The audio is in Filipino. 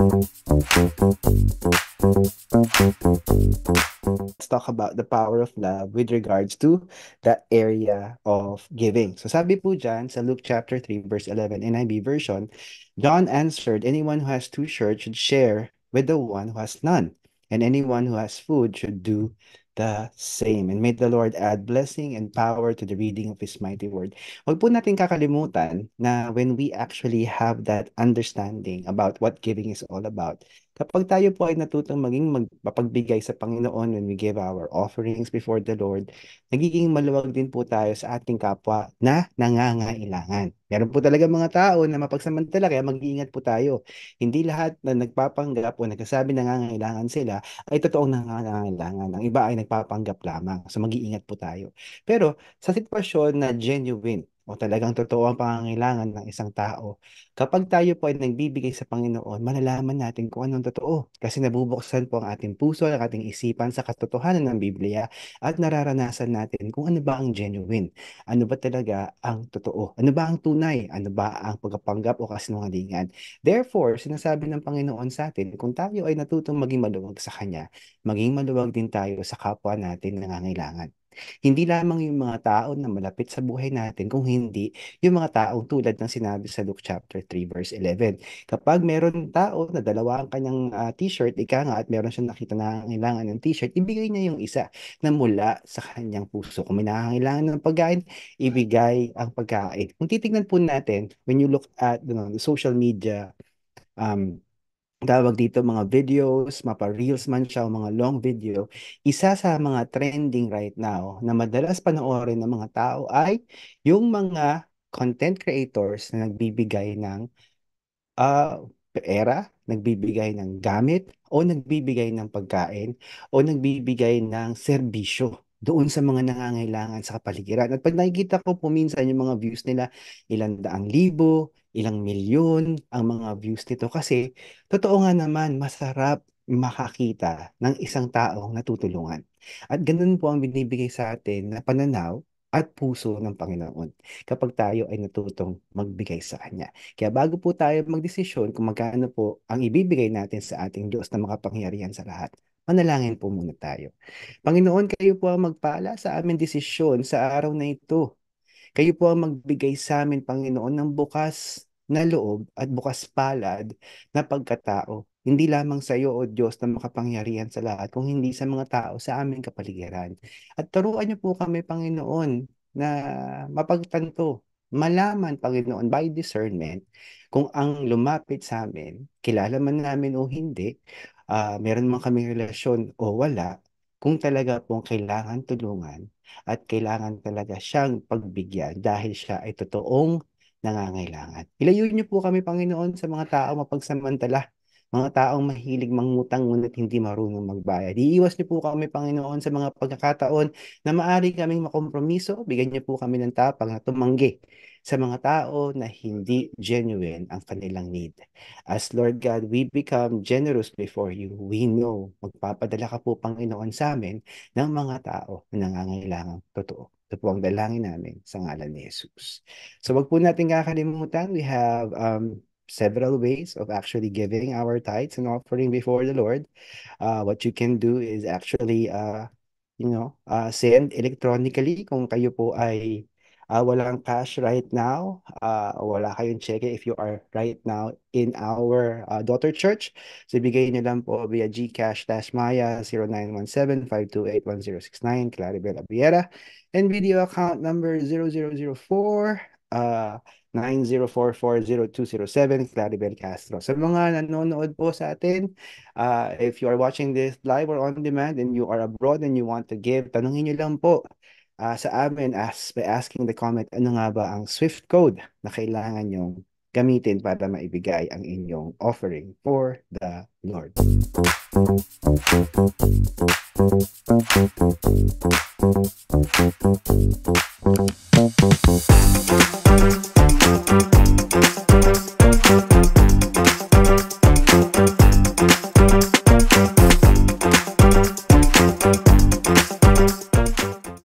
Let's talk about the power of love with regards to the area of giving. So sabi po dyan sa Luke chapter 3 verse 11 NIV version, John answered, anyone who has two shirts should share with the one who has none, and anyone who has food should do the same. And may the Lord add blessing and power to the reading of His mighty word. Huwag po natin kakalimutan na when we actually have that understanding about what giving is all about, kapag tayo po ay natutong maging mapagbigay sa Panginoon when we give our offerings before the Lord, nagiging maluwag din po tayo sa ating kapwa na nangangailangan. Meron po talaga mga tao na mapagsamantala, kaya mag-iingat po tayo. Hindi lahat na nagpapanggap o nagsasabi nangangailangan sila ay totoong nangangailangan. Ang iba ay nagpapanggap lamang. So mag-iingat po tayo. Pero sa sitwasyon na genuine o talagang totoo ang pangangailangan ng isang tao, kapag tayo po ay nagbibigay sa Panginoon, malalaman natin kung anong totoo. Kasi nabubuksan po ang ating puso, ang ating isipan sa katotohanan ng Biblia at nararanasan natin kung ano ba ang genuine. Ano ba talaga ang totoo? Ano ba ang tunay? Ano ba ang pagpapanggap o kasinungalingan? Therefore, sinasabi ng Panginoon sa atin, kung tayo ay natutong maging maluwag sa Kanya, maging maluwag din tayo sa kapwa natin na nangangailangan. Hindi lamang yung mga tao na malapit sa buhay natin, kung hindi yung mga taong tulad ng sinabi sa Luke chapter 3 verse 11. Kapag meron tao na dalawa ang kanyang t-shirt, ika nga, at meron siyang nakita na nangangailangan ng t-shirt, ibigay niya yung isa na mula sa kanyang puso. Kung may nangangailangan ng pagkain, ibigay ang pagkain. Kung titignan po natin, when you look at the social media, um, tawag dito mga videos, mapa-reels man siya o mga long video, isa sa mga trending right now na madalas panoorin ng mga tao ay yung mga content creators na nagbibigay ng ah, pera, nagbibigay ng gamit, o nagbibigay ng pagkain, o nagbibigay ng serbisyo doon sa mga nangangailangan sa kapaligiran. At pag nakikita ko po minsan yung mga views nila, ilang daang libo, ilang milyon ang mga views nito. Kasi totoo nga naman, masarap makakita ng isang taong natutulungan. At ganun po ang binibigay sa atin na pananaw at puso ng Panginoon kapag tayo ay natutong magbigay sa Kanya. Kaya bago po tayo magdesisyon kung magkano po ang ibibigay natin sa ating Diyos na makapangyarihan sa lahat, manalangin po muna tayo. Panginoon, kayo po ang magpala sa aming desisyon sa araw na ito. Kayo po ang magbigay sa amin, Panginoon, ng bukas na loob at bukas palad na pagkatao. Hindi lamang sa iyo, O Diyos, na makapangyarihan sa lahat, kung hindi sa mga tao sa aming kapaligiran. At turuan niyo po kami, Panginoon, na mapagtanto, malaman, Panginoon, by discernment, kung ang lumapit sa amin, kilala man namin o hindi, meron man kaming relasyon o wala, kung talaga pong kailangan tulungan, at kailangan talaga siyang pagbigyan dahil siya ay totoong nangangailangan. Ilayo niyo po kami, Panginoon, sa mga tao mapagsamantala, mga taong mahilig mangutang ngunit hindi marunong magbayad. Iiwas niyo po kami, Panginoon, sa mga pagkakataon na maaari kaming makompromiso. Bigyan niyo po kami ng tapang na tumanggi sa mga tao na hindi genuine ang kanilang need. As Lord God, we become generous before you. We know, magpapadala ka po, Panginoon, sa amin ng mga tao na nangangailangan totoo. Ito po ang dalangin namin sa ngalan ni Jesus. So wag po natin kakalimutan, we have several ways of actually giving our tithes and offering before the Lord. What you can do is actually, send electronically kung kayo po ay walang cash right now, wala kayong cheque if you are right now in our daughter church. So, ibigay niyo lang po via GCash Maya 0917-528-1069, Claribel Abiera, and video account number 0004 90440207, Claribel Castro. Sa mga nanonood po sa atin, if you are watching this live or on demand and you are abroad and you want to give, tanungin niyo lang po sa amin by asking the comment, ano nga ba ang SWIFT code na kailangan nyong gamitin para maibigay ang inyong offering for the Lord.